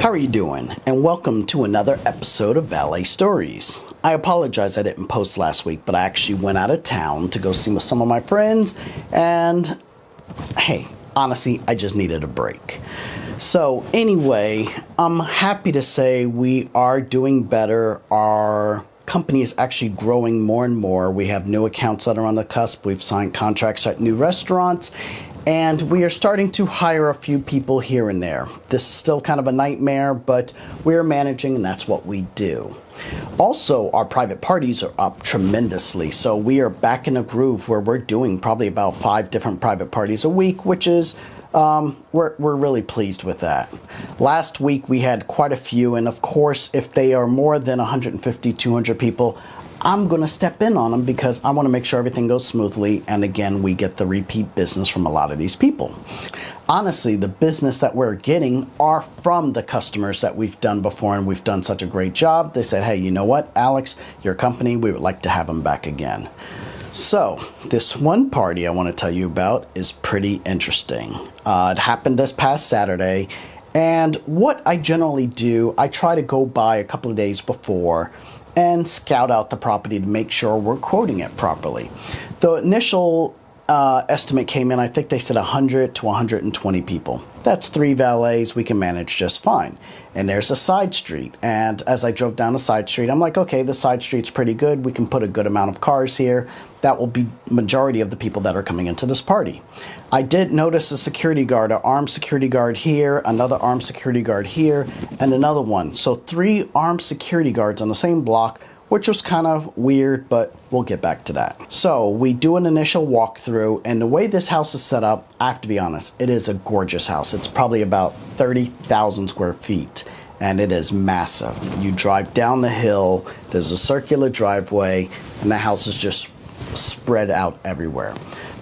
How are you doing? And welcome to another episode of Valet Stories. I apologize I didn't post last week, but I actually went out of town to go see some of my friends, and hey, honestly, I just needed a break. So anyway, I'm happy to say we are doing better. Our company is actually growing more and more. We have new accounts that are on the cusp. We've signed contracts at new restaurants, and we are starting to hire a few people here and there. This is still kind of a nightmare, but we're managing, and that's what we do. Also, our private parties are up tremendously, so we are back in a groove where we're doing probably about 5 different private parties a week, which is we're really pleased with that. Last week we had quite a few, and of course, if they are more than 150, 200 people, I'm going to step in on them because I want to make sure everything goes smoothly, and again, we get the repeat business from a lot of these people. Honestly, the business that we're getting are from the customers that we've done before, and we've done such a great job. They said, hey, you know what, Alex, your company, we would like to have them back again. So, this one party I want to tell you about is pretty interesting. It happened this past Saturday, and what I generally do, I try to go by a couple of days before and scout out the property to make sure we're quoting it properly. The initial estimate came in, I think they said 100 to 120 people. That's 3 valets, we can manage just fine. And there's a side street, and as I drove down the side street, I'm like, okay, the side street's pretty good, we can put a good amount of cars here. That will be majority of the people that are coming into this party. I did notice a security guard, an armed security guard here, another armed security guard here, and another one. So 3 armed security guards on the same block, which was kind of weird, but we'll get back to that. So we do an initial walkthrough, and the way this house is set up, I have to be honest, it is a gorgeous house. It's probably about 30,000 square feet, and it is massive. You drive down the hill, there's a circular driveway, and the house is just spread out everywhere.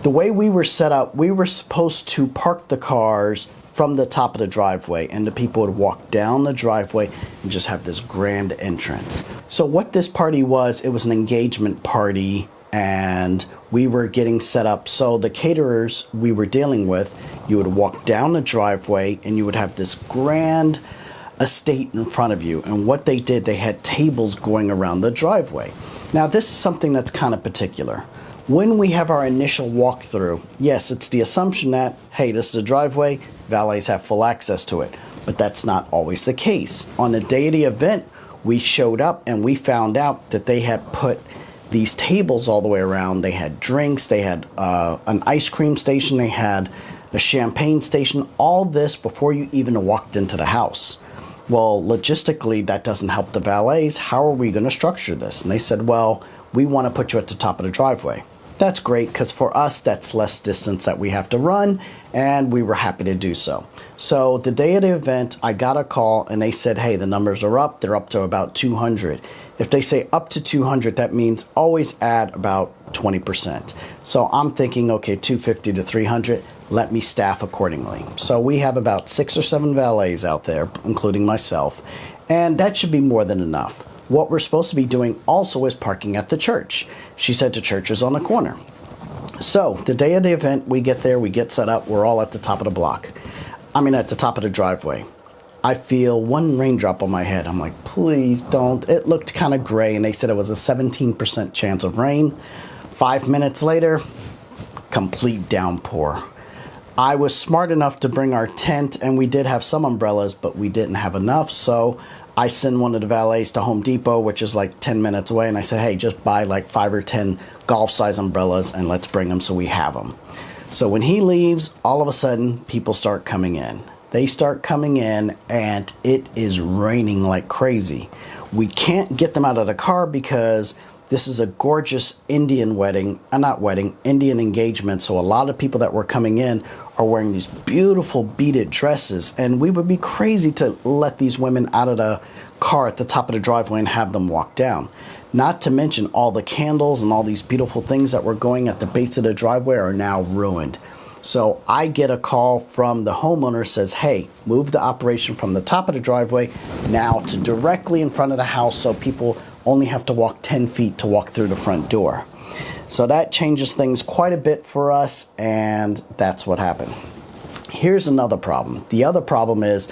The way we were set up, we were supposed to park the cars from the top of the driveway, and the people would walk down the driveway and just have this grand entrance. So what this party was, it was an engagement party, and we were getting set up. So the caterers we were dealing with, you would walk down the driveway and you would have this grand estate in front of you. And what they did, they had tables going around the driveway. Now this is something that's kind of particular. When we have our initial walkthrough, yes, it's the assumption that, hey, this is a driveway, valets have full access to it, but that's not always the case. On the day of the event, we showed up and we found out that they had put these tables all the way around. They had drinks, they had an ice cream station, they had a champagne station, all this before you even walked into the house. Well, logistically, that doesn't help the valets. How are we going to structure this? And they said, well, we want to put you at the top of the driveway. That's great, because for us, that's less distance that we have to run, and we were happy to do so. So the day of the event, I got a call, and they said, hey, the numbers are up. They're up to about 200. If they say up to 200, that means always add about 20%. So I'm thinking, okay, 250 to 300. Let me staff accordingly. So we have about 6 or 7 valets out there, including myself, and that should be more than enough. What we're supposed to be doing also is parking at the church. She said the church is on the corner. So the day of the event, we get there, we get set up, we're all at the top of the block. At the top of the driveway. I feel one raindrop on my head. I'm like, please don't. It looked kind of gray, and they said it was a 17% chance of rain. 5 minutes later, complete downpour. I was smart enough to bring our tent, and we did have some umbrellas, but we didn't have enough, so I send one of the valets to Home Depot, which is like 10 minutes away, and I said, hey, just buy like 5 or 10 golf-size umbrellas, and let's bring them so we have them. So when he leaves, all of a sudden, people start coming in. They start coming in, and it is raining like crazy. We can't get them out of the car because this is a gorgeous Indian Indian engagement. So a lot of people that were coming in are wearing these beautiful beaded dresses, and we would be crazy to let these women out of the car at the top of the driveway and have them walk down. Not to mention all the candles and all these beautiful things that were going at the base of the driveway are now ruined. So I get a call from the homeowner, says, hey, move the operation from the top of the driveway now to directly in front of the house so people only have to walk 10 feet to walk through the front door. So that changes things quite a bit for us, and that's what happened. Here's another problem. The other problem is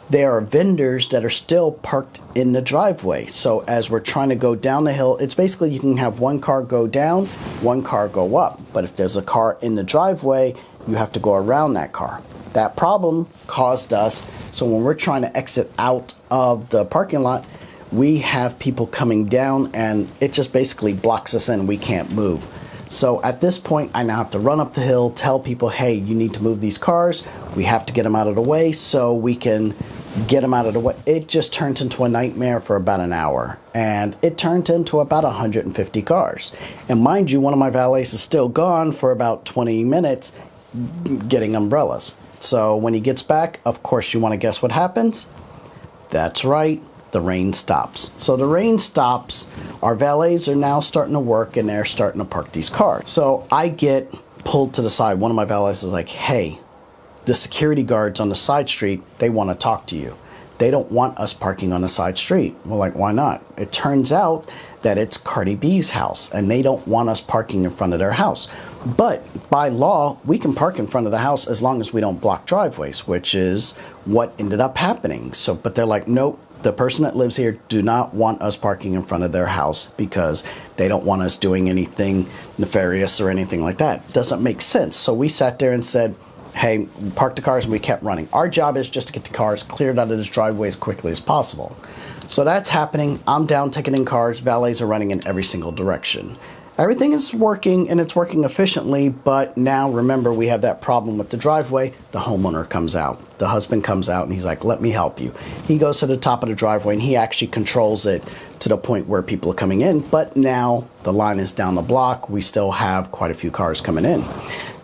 there are vendors that are still parked in the driveway. So as we're trying to go down the hill, it's basically you can have one car go down, one car go up. But if there's a car in the driveway, you have to go around that car. That problem caused us, so when we're trying to exit out of the parking lot, we have people coming down and it just basically blocks us in. We can't move. So at this point, I now have to run up the hill, tell people, hey, you need to move these cars. We have to get them out of the way so we can get them out of the way. It just turns into a nightmare for about an hour. And it turned into about 150 cars. And mind you, one of my valets is still gone for about 20 minutes getting umbrellas. So when he gets back, of course, you want to guess what happens? That's right. The rain stops. So the rain stops. Our valets are now starting to work and they're starting to park these cars. So I get pulled to the side. One of my valets is like, hey, the security guards on the side street, they want to talk to you. They don't want us parking on the side street. We're like, why not? It turns out that it's Cardi B's house and they don't want us parking in front of their house. But by law, we can park in front of the house as long as we don't block driveways, which is what ended up happening. So, but they're like, nope. The person that lives here do not want us parking in front of their house because they don't want us doing anything nefarious or anything like that. Doesn't make sense. So we sat there and said, hey, park the cars, and we kept running. Our job is just to get the cars cleared out of this driveway as quickly as possible. So that's happening. I'm down ticketing cars. Valets are running in every single direction. Everything is working and it's working efficiently, but now remember we have that problem with the driveway. The homeowner comes out. The husband comes out and he's like, let me help you. He goes to the top of the driveway and he actually controls it to the point where people are coming in, but now the line is down the block. We still have quite a few cars coming in.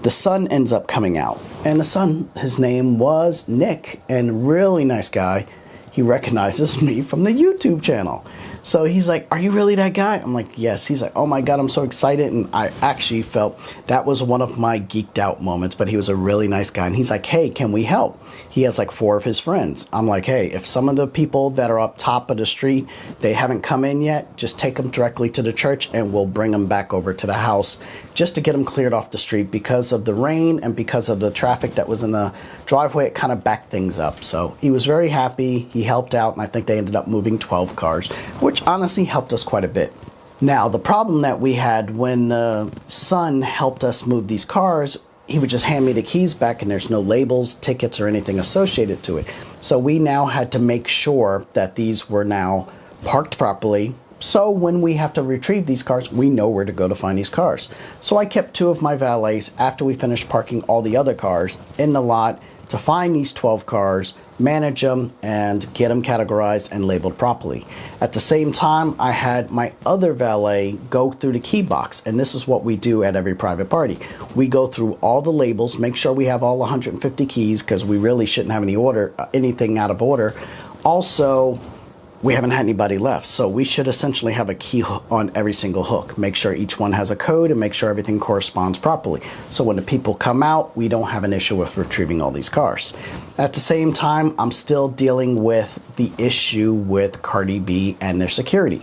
The son ends up coming out, and the son, his name was Nick, and really nice guy. He recognizes me from the YouTube channel. So he's like, are you really that guy? I'm like, yes. He's like, oh my God, I'm so excited. And I actually felt that was one of my geeked out moments, but he was a really nice guy. And he's like, hey, can we help? He has like 4 of his friends. I'm like, hey, if some of the people that are up top of the street, they haven't come in yet, just take them directly to the church and we'll bring them back over to the house just to get them cleared off the street. Because of the rain and because of the traffic that was in the driveway, it kind of backed things up. So he was very happy. He helped out, and I think they ended up moving 12 cars, which honestly helped us quite a bit. Now, the problem that we had when the son helped us move these cars, he would just hand me the keys back and there's no labels, tickets, or anything associated to it. So we now had to make sure that these were now parked properly. So when we have to retrieve these cars, we know where to go to find these cars. So I kept 2 of my valets after we finished parking all the other cars in the lot to find these 12 cars, manage them, and get them categorized and labeled properly. At the same time, I had my other valet go through the key box, and this is what we do at every private party. We go through all the labels, make sure we have all 150 keys, because we really shouldn't have anything out of order. Also, we haven't had anybody left, so we should essentially have a key on every single hook. Make sure each one has a code and make sure everything corresponds properly. So when the people come out, we don't have an issue with retrieving all these cars. At the same time, I'm still dealing with the issue with Cardi B and their security.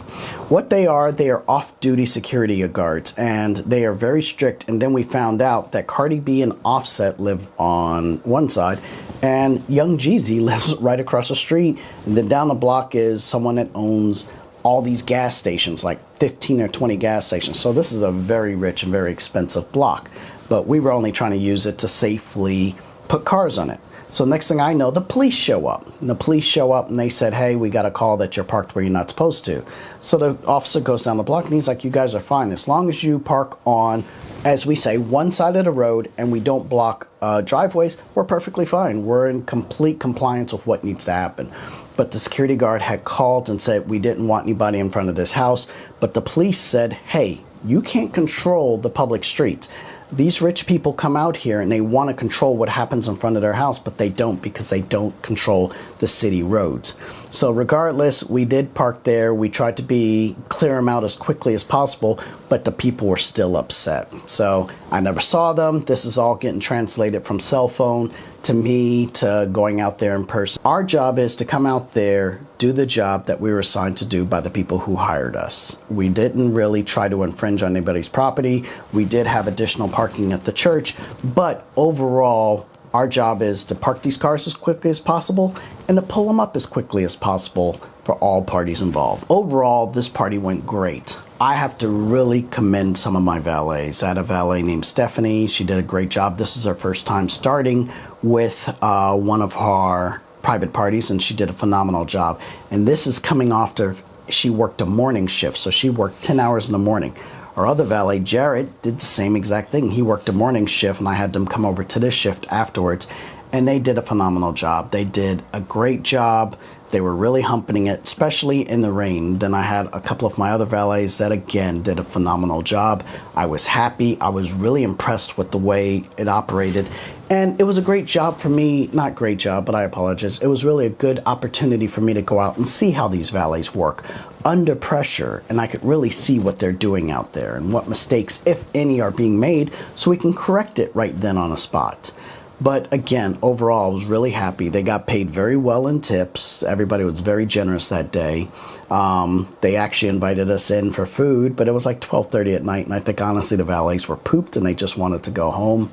What they are off-duty security guards, and they are very strict. And then we found out that Cardi B and Offset live on one side, and Young Jeezy lives right across the street. And then down the block is someone that owns all these gas stations, like 15 or 20 gas stations. So this is a very rich and very expensive block. But we were only trying to use it to safely put cars on it. So next thing I know, the police show up. And the police show up and they said, hey, we got a call that you're parked where you're not supposed to. So the officer goes down the block and he's like, you guys are fine. As long as you park on, as we say, one side of the road and we don't block driveways, we're perfectly fine. We're in complete compliance with what needs to happen. But the security guard had called and said we didn't want anybody in front of this house. But the police said, hey, you can't control the public streets. These rich people come out here and they want to control what happens in front of their house, but they don't, because they don't control the city roads. So regardless, we did park there. We tried to clear them out as quickly as possible, but the people were still upset. So I never saw them. This is all getting translated from cell phone to me to going out there in person. Our job is to come out there, do the job that we were assigned to do by the people who hired us. We didn't really try to infringe on anybody's property. We did have additional parking at the church, but overall, Our job is to park these cars as quickly as possible and to pull them up as quickly as possible for all parties involved. Overall, this party went great. I have to really commend some of my valets. I had a valet named Stephanie. She did a great job. This is her first time starting with one of our private parties, and she did a phenomenal job. And this is coming after she worked a morning shift, so she worked 10 hours in the morning. Our other valet, Jared, did the same exact thing. He worked a morning shift, and I had them come over to this shift afterwards, and they did a phenomenal job. They did a great job. They were really humping it, especially in the rain. Then I had a couple of my other valets that, again, did a phenomenal job. I was happy. I was really impressed with the way it operated. And it was a great job for me. Not great job, but I apologize. It was really a good opportunity for me to go out and see how these valets work under pressure. And I could really see what they're doing out there and what mistakes, if any, are being made so we can correct it right then on the spot. But again, overall, I was really happy. They got paid very well in tips. Everybody was very generous that day. They actually invited us in for food, but it was like 12:30 at night, and I think honestly the valets were pooped and they just wanted to go home.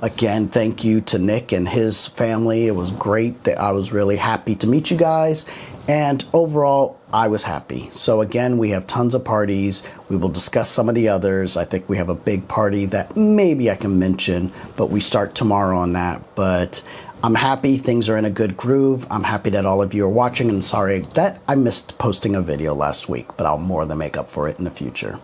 Again, thank you to Nick and his family. It was great. I was really happy to meet you guys. And overall, I was happy. So again, we have tons of parties. We will discuss some of the others. I think we have a big party that maybe I can mention, but we start tomorrow on that. But I'm happy. Things are in a good groove. I'm happy that all of you are watching, and sorry that I missed posting a video last week, but I'll more than make up for it in the future.